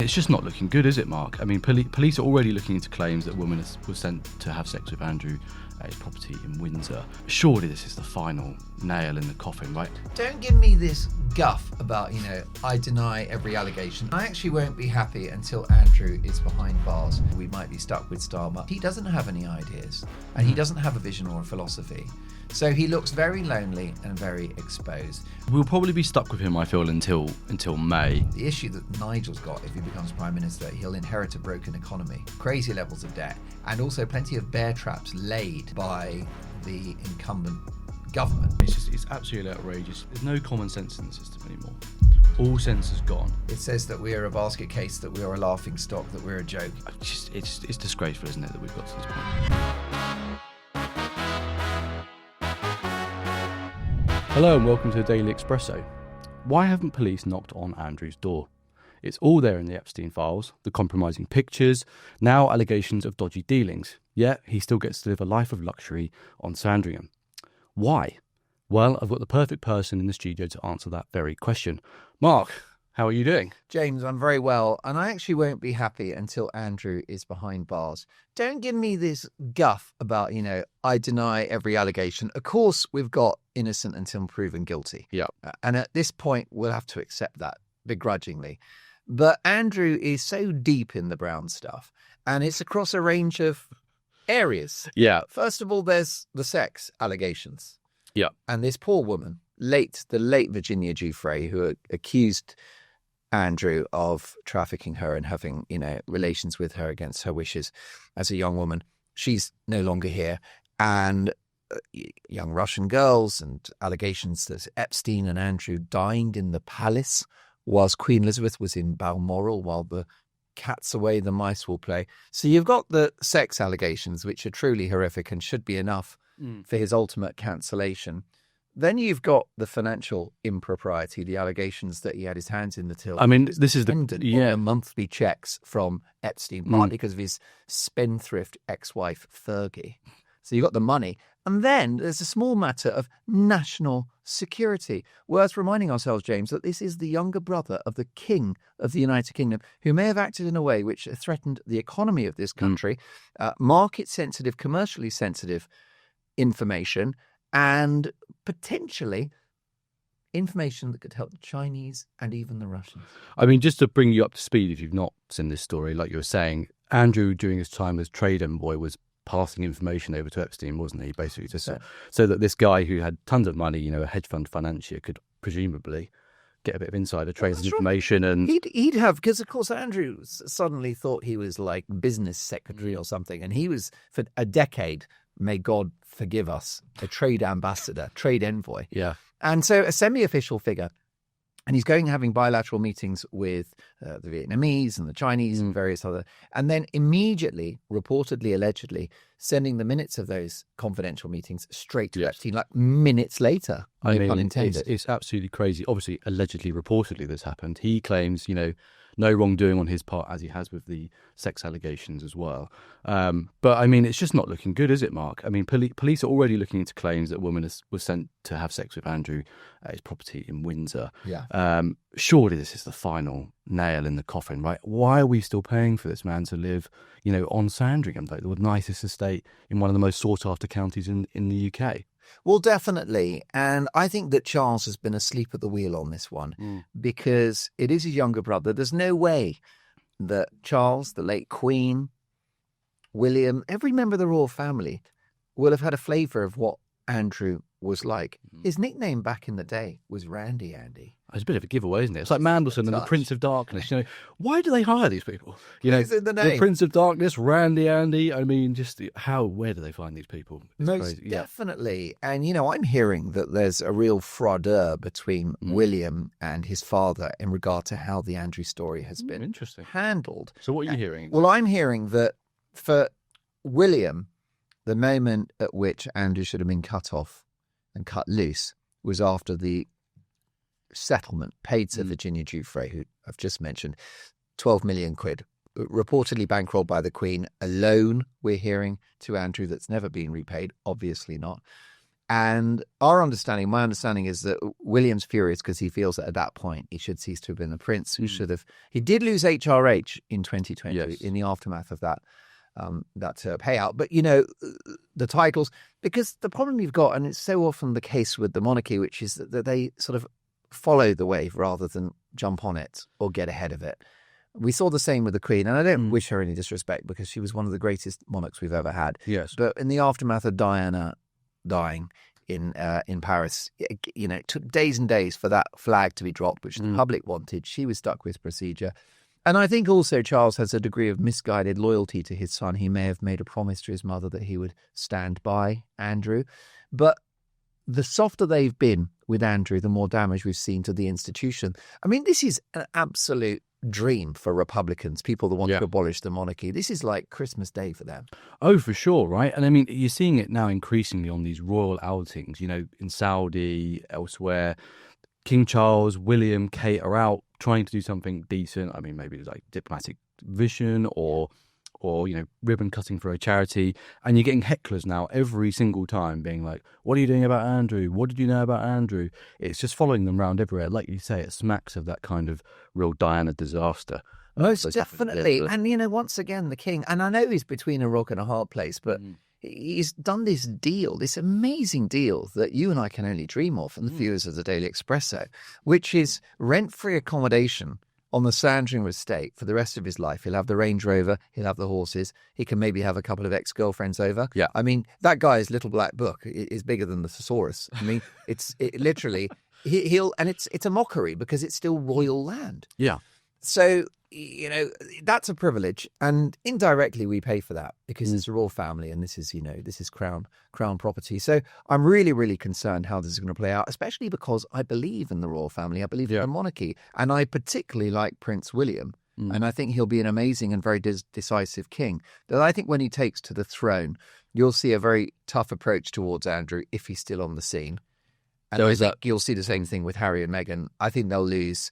it's just not looking good, is it, Mark? I mean, police are already looking into claims that a woman was sent to have sex with Andrew at his property in Windsor. Surely this is the final nail in the coffin, right? Don't give me this guff about, I deny every allegation. I actually won't be happy until Andrew is behind bars. We might be stuck with Starmer. He doesn't have any ideas, and he doesn't have a vision or a philosophy. So he looks very lonely and very exposed. We'll probably be stuck with him, I feel, until May. The issue that Nigel's got if he becomes Prime Minister, he'll inherit a broken economy, crazy levels of debt, and also plenty of bear traps laid by the incumbent government. It's absolutely outrageous. There's no common sense in the system anymore. All sense is gone. It says that we are a basket case, that we are a laughing stock, that we're a joke. It's disgraceful, isn't it, that we've got to this point. Hello and welcome to the Daily Expresso. Why haven't police knocked on Andrew's door? It's all there in the Epstein files, the compromising pictures, now allegations of dodgy dealings. Yet he still gets to live a life of luxury on Sandringham. Why? Well, I've got the perfect person in the studio to answer that very question. Mark, how are you doing? James, I'm very well, and I actually won't be happy until Andrew is behind bars. Don't give me this guff about, I deny every allegation. Of course, we've got innocent until proven guilty. Yeah. And at this point, we'll have to accept that begrudgingly. But Andrew is so deep in the Brown stuff, and it's across a range of areas. Yeah. First of all, there's the sex allegations. Yeah. And this poor woman, the late Virginia Giuffre, who accused Andrew of trafficking her and having, relations with her against her wishes as a young woman. She's no longer here. And young Russian girls and allegations that Epstein and Andrew dined in the palace whilst Queen Elizabeth was in Balmoral while the cat's away, the mice will play. So you've got the sex allegations, which are truly horrific and should be enough for his ultimate cancellation. Then you've got the financial impropriety, the allegations that he had his hands in the till. I mean, this is on the monthly checks from Epstein, partly because of his spendthrift ex-wife, Fergie. So you've got the money. And then there's a small matter of national security. Worth reminding ourselves, James, that this is the younger brother of the King of the United Kingdom, who may have acted in a way which threatened the economy of this country, market-sensitive, commercially sensitive information, and potentially information that could help the Chinese and even the Russians. I mean, just to bring you up to speed, if you've not seen this story, like you were saying, Andrew, during his time as trade envoy, was passing information over to Epstein, wasn't he? Basically, just so that this guy who had tons of money, a hedge fund financier, could presumably get a bit of insider trading information. And he'd have, because of course Andrew suddenly thought he was like business secretary or something, and he was for a decade, may God forgive us, a trade ambassador, trade envoy. Yeah. And so a semi-official figure. And he's going having bilateral meetings with the Vietnamese and the Chinese and various other. And then immediately, reportedly, allegedly, sending the minutes of those confidential meetings straight to Epstein, like minutes later. I mean, unintended. It's absolutely crazy. Obviously, allegedly, reportedly, this happened. He claims, no wrongdoing on his part, as he has with the sex allegations as well. But I mean, it's just not looking good, is it, Mark? I mean, police are already looking into claims that a woman was sent to have sex with Andrew at his property in Windsor. Yeah. Surely this is the final nail in the coffin, right? Why are we still paying for this man to live, on Sandringham, the nicest estate in one of the most sought-after counties in the UK? Well, definitely. And I think that Charles has been asleep at the wheel on this one because it is his younger brother. There's no way that Charles, the late Queen, William, every member of the royal family will have had a flavour of what Andrew was like. His nickname back in the day was Randy Andy. It's a bit of a giveaway, isn't it? It's like Mandelson and the Prince of Darkness. Why do they hire these people? It's in the name. The Prince of Darkness, Randy Andy. I mean, just where do they find these people? It's Most crazy. definitely. And, I'm hearing that there's a real fraudeur between William and his father in regard to how the Andrew story has been interesting handled. So what are you hearing? Well, I'm hearing that for William, the moment at which Andrew should have been cut off and cut loose was after the settlement paid to Virginia Giuffre, who I've just mentioned, 12 million quid, reportedly bankrolled by the Queen, a loan, we're hearing, to Andrew that's never been repaid, obviously not. And my understanding is that William's furious because he feels that at that point he should cease to have been the prince who should have. He did lose HRH in 2020 in the aftermath of that payout. But, the titles, because the problem you've got, and it's so often the case with the monarchy, which is that they sort of follow the wave rather than jump on it or get ahead of it. We saw the same with the Queen, and I don't wish her any disrespect because she was one of the greatest monarchs we've ever had. Yes. But in the aftermath of Diana dying in Paris, it took days and days for that flag to be dropped, which the public wanted. She was stuck with procedure. And I think also Charles has a degree of misguided loyalty to his son. He may have made a promise to his mother that he would stand by Andrew. But the softer they've been with Andrew, the more damage we've seen to the institution. I mean, this is an absolute dream for Republicans, people that want to abolish the monarchy. This is like Christmas Day for them. Oh, for sure, right? And I mean, you're seeing it now increasingly on these royal outings, in Saudi, elsewhere. King Charles, William, Kate are out trying to do something decent. I mean, maybe it's like diplomatic vision or ribbon cutting for a charity. And you're getting hecklers now every single time being like, what are you doing about Andrew? What did you know about Andrew? It's just following them around everywhere. Like you say, it smacks of that kind of real Diana disaster. Most definitely. And, once again, the king, and I know he's between a rock and a hard place, but he's done this deal, this amazing deal that you and I can only dream of, and the viewers of the Daily Expresso, which is rent-free accommodation on the Sandringham estate for the rest of his life. He'll have the Range Rover, he'll have the horses, he can maybe have a couple of ex-girlfriends over. Yeah. I mean, that guy's little black book is bigger than the thesaurus. I mean, it's literally, it's a mockery because it's still royal land. Yeah. So, that's a privilege, and indirectly we pay for that because it's a royal family and this is crown property. So I'm really, really concerned how this is going to play out, especially because I believe in the royal family. I believe in the monarchy, and I particularly like Prince William, and I think he'll be an amazing and very decisive king. That I think when he takes to the throne, you'll see a very tough approach towards Andrew if he's still on the scene. And you'll see the same thing with Harry and Meghan. I think they'll lose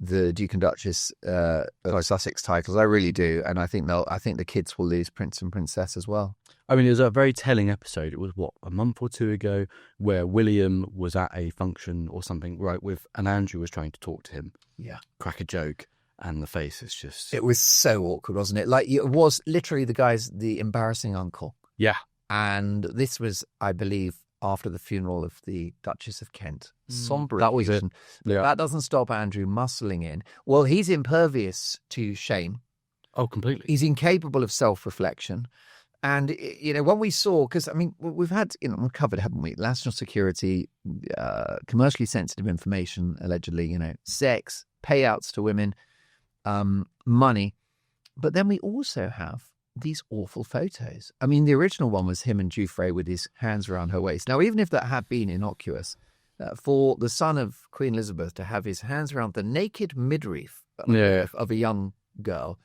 the Duke and Duchess of Sussex titles. I really do, and I think the kids will lose Prince and Princess as well. I mean, it was a very telling episode. It was a month or two ago, where William was at a function or something, right, and Andrew was trying to talk to him. Yeah, crack a joke, and the face is just. It was so awkward, wasn't it? Like it was literally the embarrassing uncle. Yeah, and this was, I believe, after the funeral of the Duchess of Kent. Sombre. That was it. Yeah. That doesn't stop Andrew muscling in. Well, he's impervious to shame. Oh, completely. He's incapable of self-reflection. And, when we saw, because, I mean, we've had, we've covered, haven't we? National security, commercially sensitive information, allegedly, sex, payouts to women, money. But then we also have these awful photos. I mean, the original one was him and Jouffre with his hands around her waist. Now, even if that had been innocuous, for the son of Queen Elizabeth to have his hands around the naked midriff of a young girl,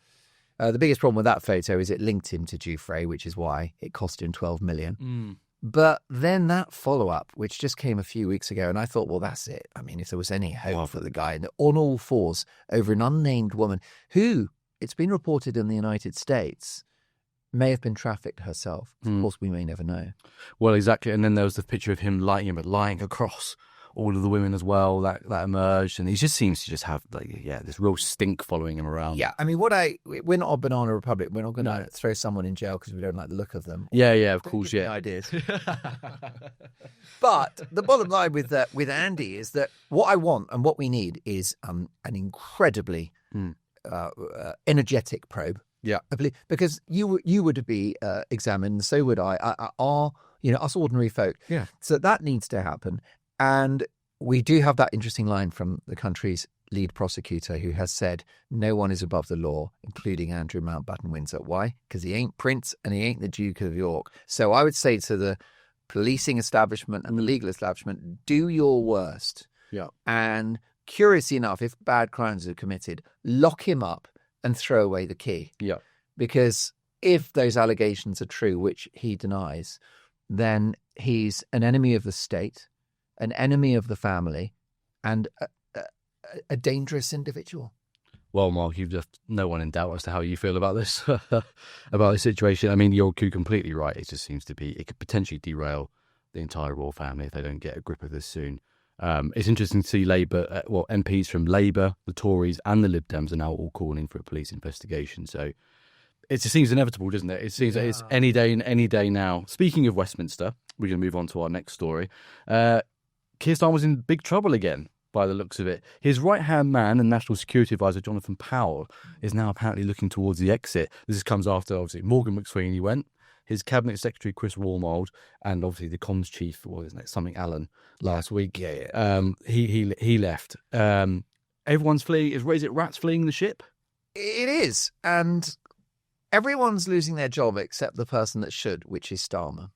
the biggest problem with that photo is it linked him to Jouffre, which is why it cost him 12 million. But then that follow-up, which just came a few weeks ago, and I thought, well, that's it. I mean, if there was any hope for the guy, on all fours over an unnamed woman who, it's been reported in the United States, may have been trafficked herself. Of course, we may never know. Well, exactly. And then there was the picture of him lying across all of the women as well that emerged, and he just seems to just have this real stink following him around. Yeah, I mean, we're not a banana republic. We're not going to throw someone in jail because we don't like the look of them. Yeah, of course, yeah. Ideas. But the bottom line with Andy is that what I want and what we need is an incredibly energetic probe. Yeah, because you would be examined, and so would I. Us ordinary folk. Yeah. So that needs to happen, and we do have that interesting line from the country's lead prosecutor, who has said no one is above the law, including Andrew Mountbatten-Windsor. Why? Because he ain't Prince and he ain't the Duke of York. So I would say to the policing establishment and the legal establishment, do your worst. Yeah. And curiously enough, if bad crimes are committed, lock him up and throw away the key. Yeah. Because if those allegations are true, which he denies, then he's an enemy of the state, an enemy of the family, and a dangerous individual. Well, Mark, you've left no one in doubt as to how you feel about this, about this situation. I mean, you're completely right. It just seems to be, it could potentially derail the entire royal family if they don't get a grip of this soon. It's interesting to see Labour, MPs from Labour, the Tories, and the Lib Dems are now all calling for a police investigation. So it seems inevitable, doesn't it? It seems that it's any day now. Speaking of Westminster, we're going to move on to our next story. Keir Starmer was in big trouble again, by the looks of it. His right-hand man and National Security Advisor Jonathan Powell is now apparently looking towards the exit. This comes after, obviously, Morgan McSweeney went, his Cabinet Secretary Chris Wormold, and obviously the comms chief, what isn't it, something Allen, last week. He left. Everyone's fleeing. Is it rats fleeing the ship? It is, and everyone's losing their job except the person that should, which is Starmer.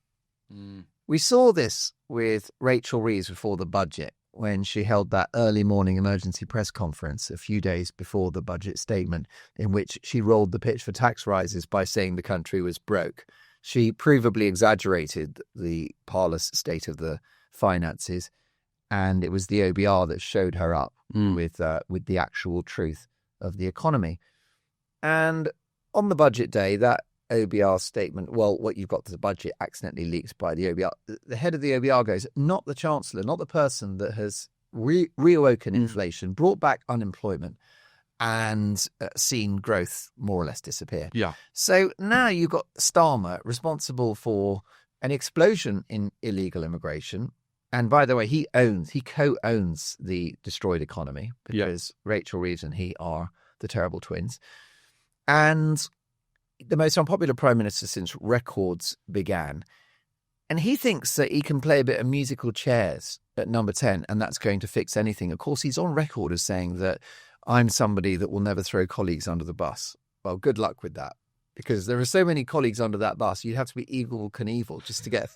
We saw this with Rachel Reeves before the budget, when she held that early morning emergency press conference a few days before the budget statement, in which she rolled the pitch for tax rises by saying the country was broke. She provably exaggerated the parlous state of the finances, and it was the OBR that showed her up with the actual truth of the economy. And on the budget day, that OBR statement, well, what you've got to the budget accidentally leaks by the OBR. The head of the OBR goes, not the Chancellor, not the person that has reawoken inflation, brought back unemployment, and seen growth more or less disappear. Yeah. So now you've got Starmer responsible for an explosion in illegal immigration. And by the way, he co-owns the destroyed economy because Rachel Reeves and he are the terrible twins. And the most unpopular prime minister since records began. And he thinks that he can play a bit of musical chairs at number 10 and that's going to fix anything. Of course, he's on record as saying that I'm somebody that will never throw colleagues under the bus. Well, good luck with that, because there are so many colleagues under that bus, you'd have to be Eagle Knievel just to get...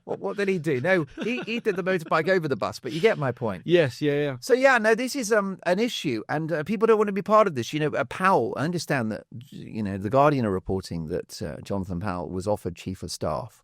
What did he do? No, he did the motorbike over the bus, but you get my point. Yes, yeah. So, this is an issue, and people don't want to be part of this. Powell, I understand that, The Guardian are reporting that Jonathan Powell was offered Chief of Staff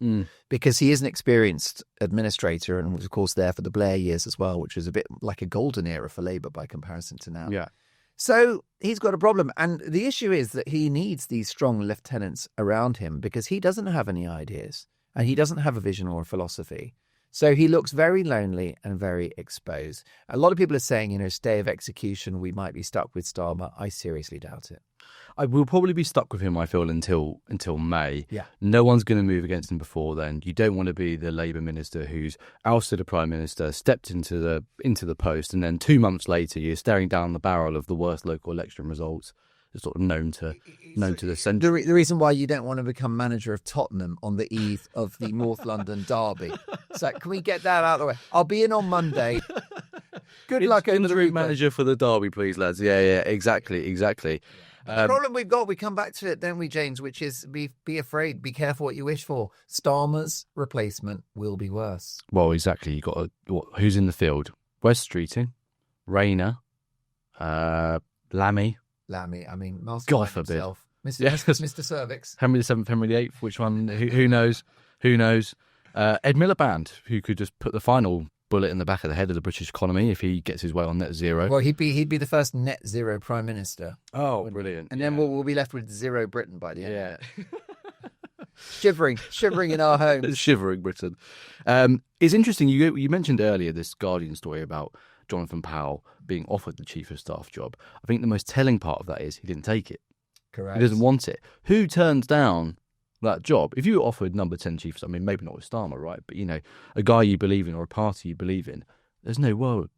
because he is an experienced administrator and was, of course, there for the Blair years as well, which was a bit like a golden era for Labour by comparison to now. Yeah. So he's got a problem. And the issue is that he needs these strong lieutenants around him because he doesn't have any ideas. And he doesn't have a vision or a philosophy. So he looks very lonely and very exposed. A lot of people are saying, stay of execution, we might be stuck with Starmer. I seriously doubt it. I will probably be stuck with him, I feel, until May. Yeah. No one's going to move against him before then. You don't want to be the Labour minister who's ousted a prime minister, stepped into the post, and then 2 months later you're staring down the barrel of the worst local election results. Sort of known to the centre. The reason why you don't want to become manager of Tottenham on the eve of the North London derby. So can we get that out of the way? I'll be in on Monday. Good luck over the route manager for the derby, please, lads. Yeah, exactly. The problem we've got, we come back to it, don't we, James? Which is be afraid, be careful what you wish for. Starmer's replacement will be worse. Well, exactly. You got who's in the field? Wes Streeting, Rayner, Lammy. I mean, God forbid. Himself. Mr. Cervix. Henry VII, Henry VIII, which one? Who knows? Who knows? Ed Miliband, who could just put the final bullet in the back of the head of the British economy if he gets his way on net zero. Well, he'd be the first net zero prime minister. Oh, brilliant! And then we'll be left with zero Britain by the end. Yeah. Shivering in our homes. Shivering Britain. It's interesting. You mentioned earlier this Guardian story about Jonathan Powell being offered the Chief of Staff job. I think the most telling part of that is he didn't take it. Correct. He doesn't want it. Who turns down that job? If you were offered number 10 Chief, I mean, maybe not with Starmer, right? But, a guy you believe in or a party you believe in, there's no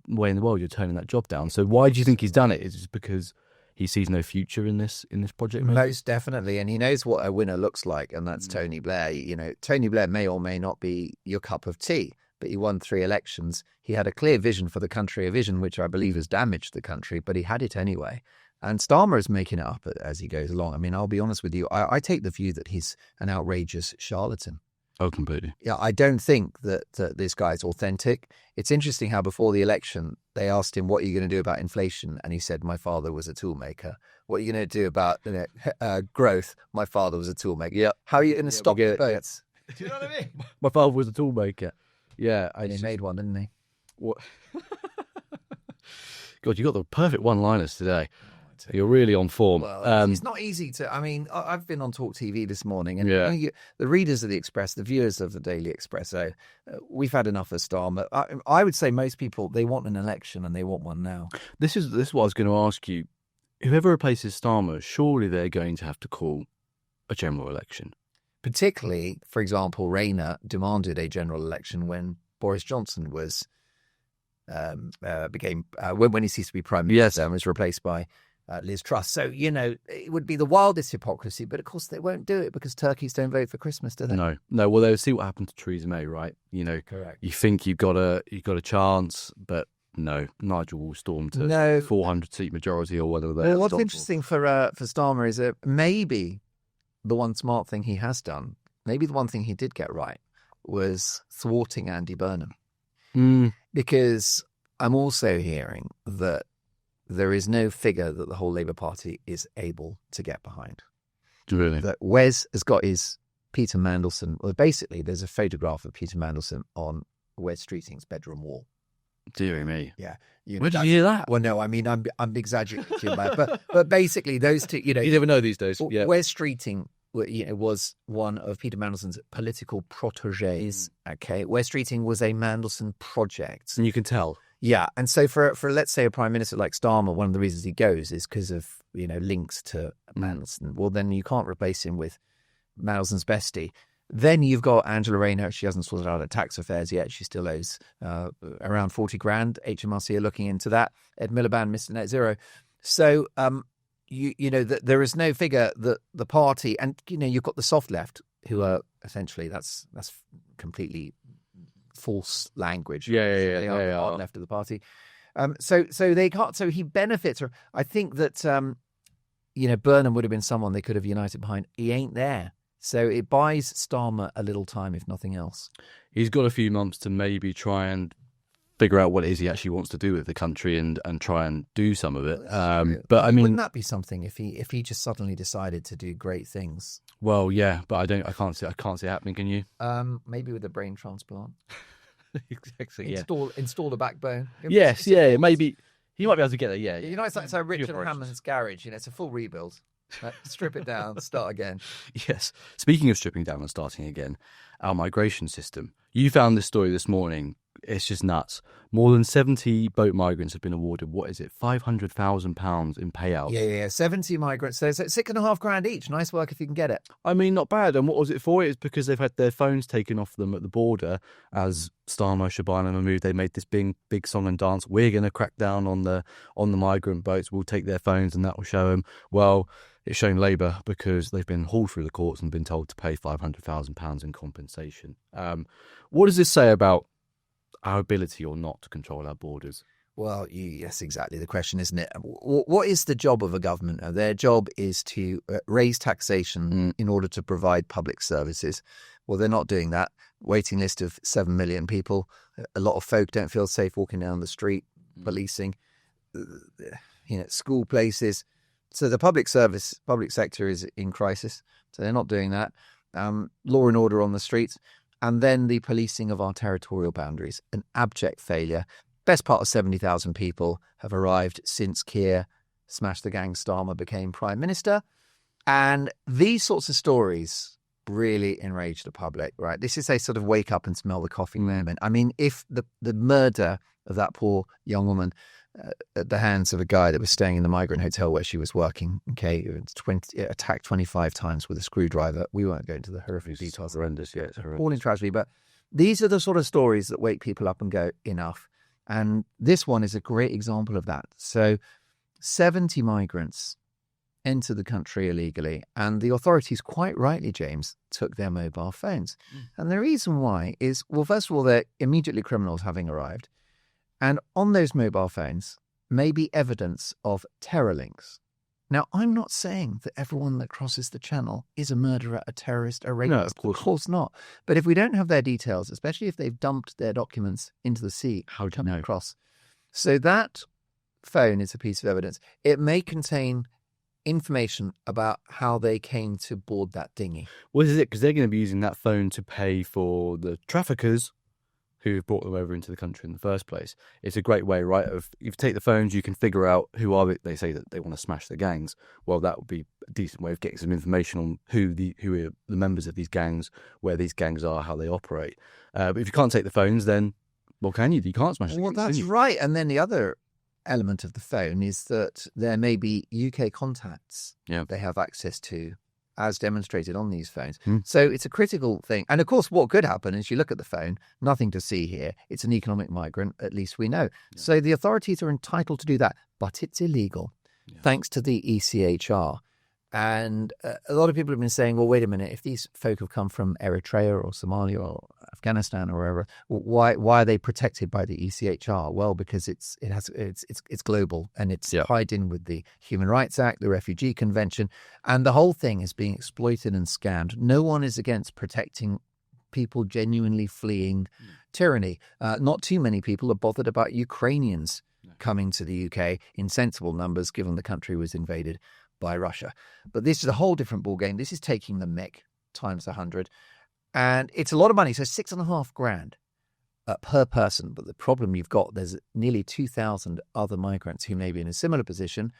way in the world you're turning that job down. So why do you think he's done it? Is it because he sees no future in this project? Maybe? Most definitely. And he knows what a winner looks like, and that's Tony Blair. Tony Blair may or may not be your cup of tea, but he won 3 elections. He had a clear vision for the country, a vision which I believe has damaged the country, but he had it anyway. And Starmer is making it up as he goes along. I mean, I'll be honest with you. I take the view that he's an outrageous charlatan. Oh, completely. Yeah, I don't think that this guy's authentic. It's interesting how before the election, they asked him, what are you going to do about inflation? And he said, my father was a toolmaker. What are you going to do about growth? My father was a toolmaker. Yeah. How are you going to stop the boats? Yeah. Do you know what I mean? My father was a toolmaker. Yeah. He made one, didn't he? What? God, you got the perfect one-liners today. You're really on form. Well, it's not easy to. I mean, I've been on Talk TV this morning, and the readers of the Express, the viewers of the Daily Expresso, we've had enough of Starmer. I would say most people, they want an election, and they want one now. This is what I was going to ask you. Whoever replaces Starmer, surely they're going to have to call a general election. Particularly, for example, Rayner demanded a general election when Boris Johnson was when he ceased to be prime minister and was replaced by Liz Truss. So, it would be the wildest hypocrisy, but of course they won't do it because turkeys don't vote for Christmas, do they? No. Well, they'll see what happened to Theresa May, right? Correct. You think you've got a chance, but no, Nigel will storm to 400-seat majority or whatever. Well, what's interesting for Starmer is that maybe the one smart thing he has done, maybe the one thing he did get right, was thwarting Andy Burnham. Because I'm also hearing that there is no figure that the whole Labour Party is able to get behind. Really? That Wes has got his Peter Mandelson. Well, basically, there's a photograph of Peter Mandelson on Wes Streeting's bedroom wall. Dear me. Yeah. Where did you hear that? Well, no, I mean, I'm exaggerating, but basically, those two, You never know these days. Yeah. Wes Streeting, was one of Peter Mandelson's political protégés. Okay, Wes Streeting was a Mandelson project, And you can tell. Yeah, and so for let's say a prime minister like Starmer, one of the reasons he goes is because of links to Mandelson. Well, then you can't replace him with Mandelson's bestie. Then you've got Angela Rayner. She hasn't sorted out her tax affairs yet. She still owes around 40 grand. HMRC are looking into that. Ed Miliband, Mr. Net Zero. So there is no figure that the party, and you've got the soft left, who are essentially that's completely false language. They are the hard left of the party. So they can't. So he benefits. I think that Burnham would have been someone they could have united behind. He ain't there. So it buys Starmer a little time, if nothing else. He's got a few months to maybe try and figure out what it is he actually wants to do with the country and try and do some of it. But I mean, wouldn't that be something if he just suddenly decided to do great things? Well, yeah, but I can't see it happening. Can you? Maybe with a brain transplant. Exactly. Install a backbone. Yes, yeah, maybe he might be able to get there. Yeah, it's like Richard Hammond's garage. It's a full rebuild. Strip it down, start again. Yes. Speaking of stripping down and starting again, our migration system. You found this story this morning. It's just nuts. More than 70 boat migrants have been awarded, what is it, £500,000 in payouts? Yeah. 70 migrants. So it's £6,500 each. Nice work if you can get it. I mean, not bad. And what was it for? It's because they've had their phones taken off them at the border. As Starmer, Shabana and Mahmood, they made this big song and dance. We're going to crack down on the migrant boats. We'll take their phones and that will show them. Well, it's shown Labour because they've been hauled through the courts and been told to pay £500,000 in compensation. What does this say about our ability or not to control our borders? Well, yes, exactly the question, isn't it? What is the job of a government? Their job is to raise taxation in order to provide public services. Well, they're not doing that. Waiting list of 7 million people. A lot of folk don't feel safe walking down the street, policing, school places. So the public sector is in crisis. So they're not doing that. Law and order on the streets. And then the policing of our territorial boundaries, an abject failure. Best part of 70,000 people have arrived since Keir smashed the gang, Starmer became Prime Minister. And these sorts of stories really enrage the public, right? This is a sort of wake up and smell the coffee moment. I mean, if the murder of that poor young woman at the hands of a guy that was staying in the migrant hotel where she was working, attacked 25 times with a screwdriver. We won't go into the horrific details. Horrendous, yeah, it's horrendous. Appalling tragedy, but these are the sort of stories that wake people up and go, enough. And this one is a great example of that. So 70 migrants enter the country illegally, and the authorities, quite rightly, James, took their mobile phones. And the reason why is, well, first of all, they're immediately criminals having arrived. And on those mobile phones may be evidence of terror links. Now, I'm not saying that everyone that crosses the channel is a murderer, a terrorist, a rapist. No, of course not. But if we don't have their details, especially if they've dumped their documents into the sea, how do you know? Across. So that phone is a piece of evidence. It may contain information about how they came to board that dinghy. What is it? Because they're going to be using that phone to pay for the traffickers who brought them over into the country in the first place. It's a great way, right? Of if you take the phones, you can figure out who are they say that they want to smash the gangs. Well, that would be a decent way of getting some information on who are the members of these gangs, where these gangs are, how they operate. But if you can't take the phones, then what can you do? You can't smash the gangs. Well, that's right. And then the other element of the phone is that there may be UK contacts they have access to, as demonstrated on these phones. So it's a critical thing. And of course, what could happen is you look at the phone, nothing to see here. It's an economic migrant, at least we know. So the authorities are entitled to do that, but it's illegal, thanks to the ECHR. And a lot of people have been saying, well, wait a minute, if these folk have come from Eritrea or Somalia or Afghanistan or wherever, why are they protected by the ECHR? Well, because it's global, and it's tied in with the Human Rights Act, the Refugee Convention, and the whole thing is being exploited and scammed. No one is against protecting people genuinely fleeing tyranny. Not too many people are bothered about Ukrainians coming to the UK in sensible numbers, given the country was invaded by Russia. But this is a whole different ballgame. This is taking the mick times 100. And it's a lot of money. So $6,500 per person. But the problem you've got, there's nearly 2,000 other migrants who may be in a similar position.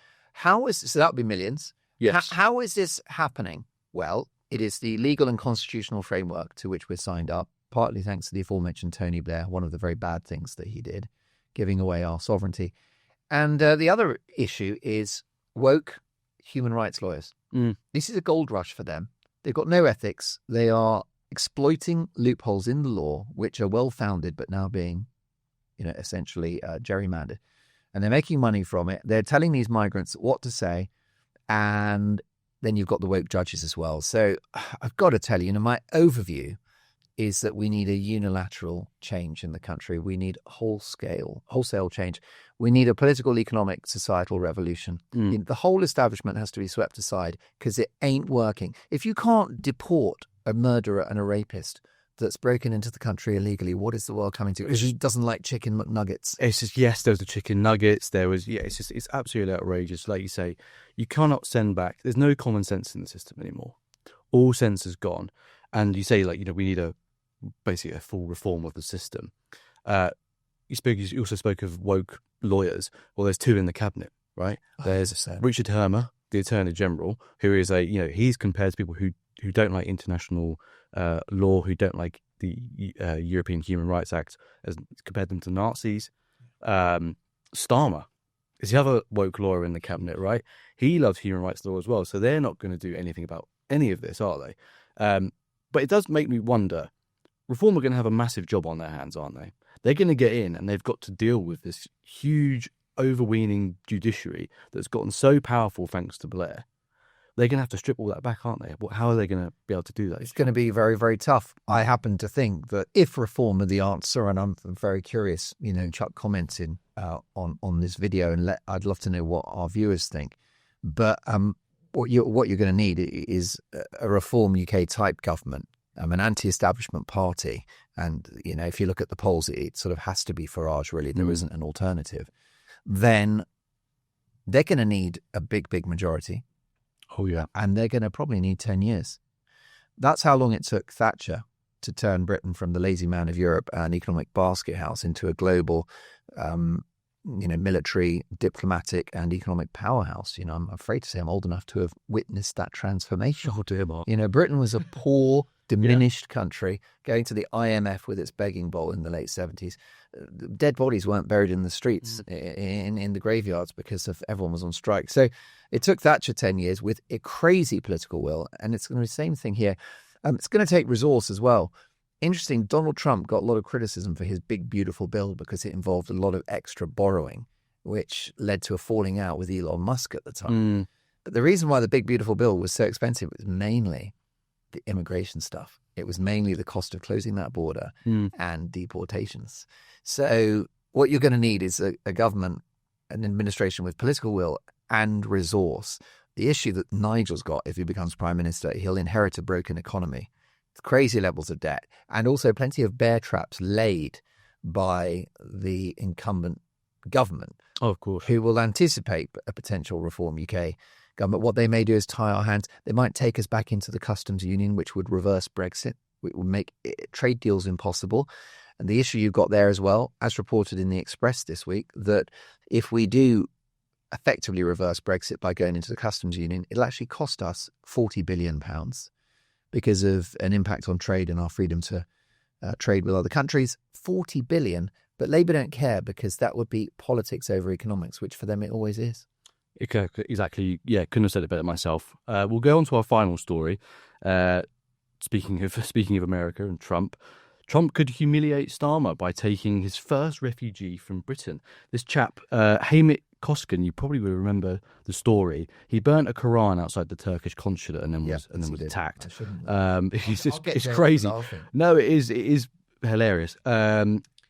So that would be millions. Yes. How is this happening? Well, it is the legal and constitutional framework to which we're signed up, partly thanks to the aforementioned Tony Blair, one of the very bad things that he did, giving away our sovereignty. And the other issue is woke human rights lawyers. This is a gold rush for them. They've got no ethics. They are exploiting loopholes in the law, which are well-founded, but now being, essentially gerrymandered. And they're making money from it. They're telling these migrants what to say. And then you've got the woke judges as well. So I've got to tell you, my overview is that we need a unilateral change in the country. We need wholesale change. We need a political, economic, societal revolution. The whole establishment has to be swept aside because it ain't working. If you can't deport a murderer and a rapist that's broken into the country illegally, what is the world coming to? It just doesn't like chicken McNuggets. It's just, yes, there was the chicken nuggets. There was, it's absolutely outrageous. Like you say, you cannot send back. There's no common sense in the system anymore. All sense is gone. And you say, we need basically a full reform of the system. You also spoke of woke lawyers. Well, there's two in the cabinet, right? There's Richard Hermer, the Attorney General, who is he's compared to people who don't like international law, who don't like the European Human Rights Act, as compared them to Nazis. Starmer is the other woke lawyer in the cabinet, right? He loves human rights law as well, so they're not going to do anything about any of this, are they? But it does make me wonder. Reform are going to have a massive job on their hands, aren't they? They're going to get in and they've got to deal with this huge, overweening judiciary that's gotten so powerful thanks to Blair. They're going to have to strip all that back, aren't they? How are they going to be able to do that? It's going to be very, very tough. I happen to think that if reform are the answer, and I'm very curious, Chuck comments on this video, and I'd love to know what our viewers think. But what you're going to need is a Reform UK type government. An anti-establishment party, and if you look at the polls, it sort of has to be Farage. Really, there isn't an alternative. Then they're going to need a big, big majority. Oh yeah, and they're going to probably need 10 years. That's how long it took Thatcher to turn Britain from the lazy man of Europe and economic basket house into a global, military, diplomatic, and economic powerhouse. I'm afraid to say I'm old enough to have witnessed that transformation. Oh dear, Mark. Britain was a poor, diminished country going to the IMF with its begging bowl in the late 70s. Dead bodies weren't buried in the streets, in the graveyards, because everyone was on strike. So it took Thatcher 10 years with a crazy political will, and it's going to be the same thing here. It's going to take resource as well. Interesting, Donald Trump got a lot of criticism for his big, beautiful bill because it involved a lot of extra borrowing, which led to a falling out with Elon Musk at the time. But the reason why the big, beautiful bill was so expensive was mainly the immigration stuff. It was mainly the cost of closing that border and deportations. So what you're going to need is a government, an administration with political will and resource. The issue that Nigel's got, if he becomes prime minister, he'll inherit a broken economy, crazy levels of debt, and also plenty of bear traps laid by the incumbent government. Oh, of course. Who will anticipate a potential Reform UK government. What they may do is tie our hands. They might take us back into the customs union, which would reverse Brexit. It would make trade deals impossible. And the issue you've got there as well, as reported in the Express this week, that if we do effectively reverse Brexit by going into the customs union, it'll actually cost us £40 billion because of an impact on trade and our freedom to trade with other countries. 40 billion, but Labour don't care because that would be politics over economics, which for them it always is. Exactly. Yeah, couldn't have said it better myself. We'll go on to our final story. Speaking of America and Trump could humiliate Starmer by taking his first refugee from Britain. This chap, Hamit Koskin, you probably will remember the story. He burnt a Quran outside the Turkish consulate and then was attacked. It's crazy. No, it is hilarious.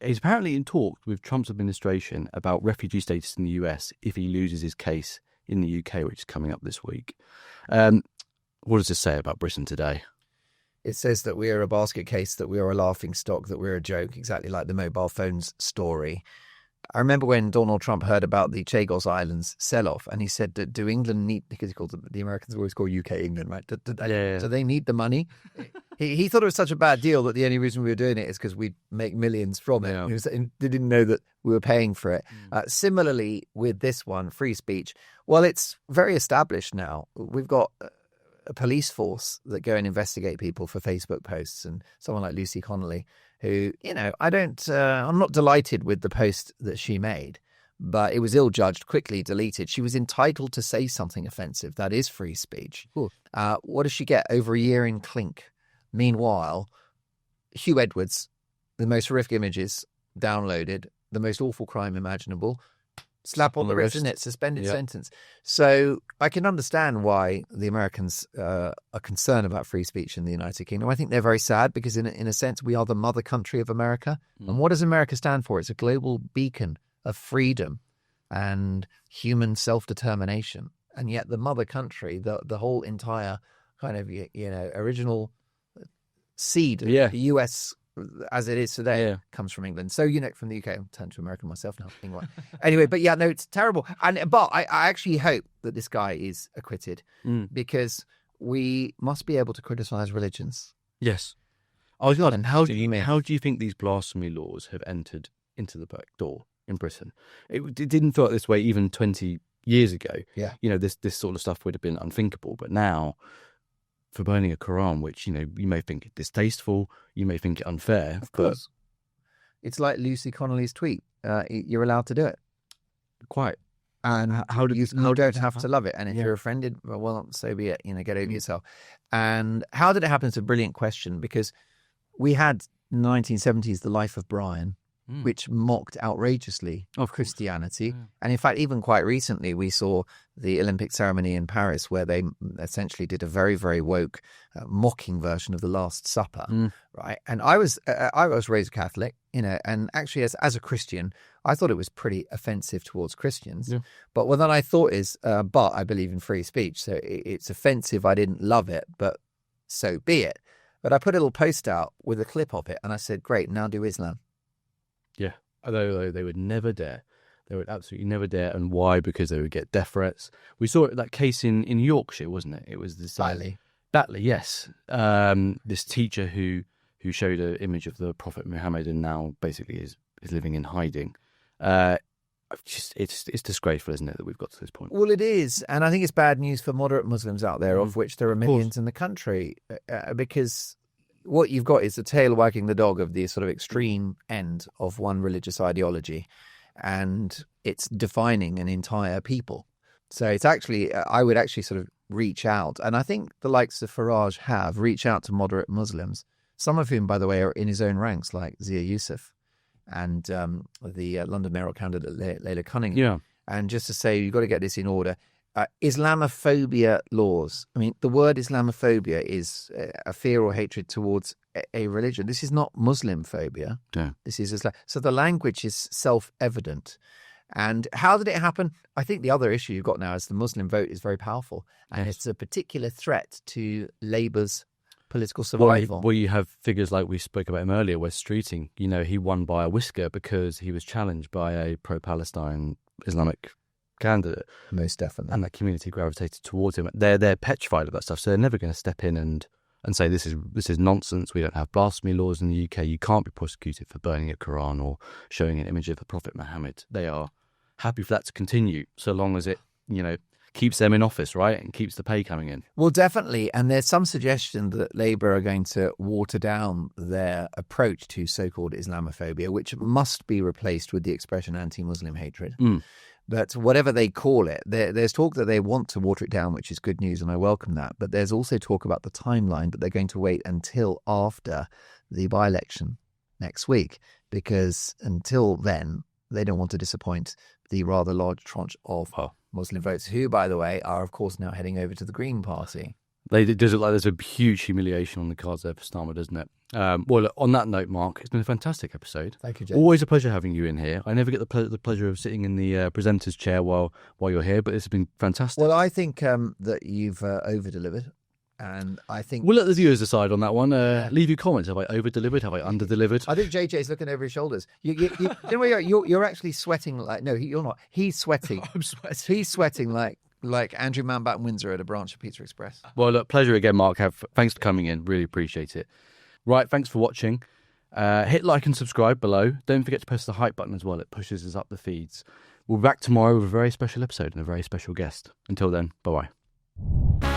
He's apparently in talks with Trump's administration about refugee status in the US if he loses his case in the UK, which is coming up this week. What does this say about Britain today? It says that we are a basket case, that we are a laughing stock, that we're a joke, exactly like the mobile phones story. I remember when Donald Trump heard about the Chagos Islands sell-off, and he said, do England need, because he calls the Americans always call UK England, right? Do they need the money? He thought it was such a bad deal that the only reason we were doing it is because we'd make millions from it. Yeah. He didn't know that we were paying for it. Similarly with this one, free speech, well, it's very established now. We've got a police force that go and investigate people for Facebook posts, and someone like Lucy Connolly, who, I'm not delighted with the post that she made, but it was ill-judged, quickly deleted. She was entitled to say something offensive. That is free speech. What does she get? Over a year in clink. Meanwhile, Hugh Edwards, the most horrific images downloaded, the most awful crime imaginable, slap on the wrist, isn't it? Suspended sentence. So I can understand why the Americans are concerned about free speech in the United Kingdom. I think they're very sad because in a sense, we are the mother country of America. And what does America stand for? It's a global beacon of freedom and human self-determination. And yet the mother country, the whole entire kind of, original seed of the US as it is today comes from England. So, from the UK, I'm turned to American myself now. Anyway, but no, it's terrible. But I actually hope that this guy is acquitted because we must be able to criticize religions. Yes. I was going, how do you think these blasphemy laws have entered into the back door in Britain? It didn't feel like this way even 20 years ago. Yeah. This sort of stuff would have been unthinkable. But now, for burning a Quran, which, you may think it distasteful, you may think it unfair. Of course. It's like Lucy Connolly's tweet. You're allowed to do it. Quite. And you don't have to love it. And if you're offended, well, so be it. Get over yourself. And how did it happen? It's a brilliant question, because we had in the 1970s The Life of Brian, which mocked outrageously of Christianity. Yeah. And in fact, even quite recently, we saw the Olympic ceremony in Paris where they essentially did a very, very woke, mocking version of the Last Supper, right? And I was raised Catholic, and actually as a Christian, I thought it was pretty offensive towards Christians. Yeah. But what then I thought is, but I believe in free speech, so it's offensive. I didn't love it, but so be it. But I put a little post out with a clip of it, and I said, great, now do Islam. Yeah, although they would never dare. They would absolutely never dare. And why? Because they would get death threats. We saw that case in Yorkshire, wasn't it? It was this Batley, yes. This teacher who showed an image of the Prophet Muhammad and now basically is living in hiding. It's disgraceful, isn't it, that we've got to this point? Well, it is. And I think it's bad news for moderate Muslims out there, of which there are millions in the country, because what you've got is the tail wagging the dog of the sort of extreme end of one religious ideology, and it's defining an entire people. So it's actually, I would actually sort of reach out, and I think the likes of Farage have reached out to moderate Muslims, some of whom, by the way, are in his own ranks, like Zia Youssef and the London mayoral candidate Layla Cunningham. Yeah. And just to say, you've got to get this in order. Islamophobia laws. I mean, the word Islamophobia is a fear or hatred towards a religion. This is not Muslim phobia. Yeah. This is Islam. So the language is self-evident. And how did it happen? I think the other issue you've got now is the Muslim vote is very powerful. And it's a particular threat to Labour's political survival. Well, you have figures like we spoke about him earlier, Wes Streeting. He won by a whisker because he was challenged by a pro-Palestine Islamic candidate. Most definitely. And that community gravitated towards him. They're petrified of that stuff, so they're never going to step in and and say this is nonsense. We don't have blasphemy laws in the UK. You can't be prosecuted for burning a Quran or showing an image of the Prophet Muhammad. They are happy for that to continue so long as it, keeps them in office, right, and keeps the pay coming in. Well, definitely. And there's some suggestion that Labour are going to water down their approach to so-called Islamophobia, which must be replaced with the expression anti-Muslim hatred. But whatever they call it, there's talk that they want to water it down, which is good news, and I welcome that. But there's also talk about the timeline, that they're going to wait until after the by-election next week, because until then, they don't want to disappoint the rather large tranche of Muslim votes, who, by the way, are, of course, now heading over to the Green Party. It does look like there's a huge humiliation on the cards there for Starmer, doesn't it? Well, look, on that note, Mark, it's been a fantastic episode. Thank you, Jay. Always a pleasure having you in here. I never get the pleasure of sitting in the presenter's chair while you're here, but this has been fantastic. Well, I think that you've over-delivered. And I think we'll let the viewers decide on that one. Leave your comments. Have I over-delivered? Have I under-delivered? I think JJ's looking over his shoulders. You're actually sweating like... No, you're not. He's sweating. I'm sweating. He's sweating like Andrew Mountbatten-Windsor at a branch of Pizza Express. Well, look, pleasure again, Mark. Thanks for coming in. Really appreciate it. Right, thanks for watching. Hit like and subscribe below. Don't forget to press the hype button as well. It pushes us up the feeds. We'll be back tomorrow with a very special episode and a very special guest. Until then, bye-bye.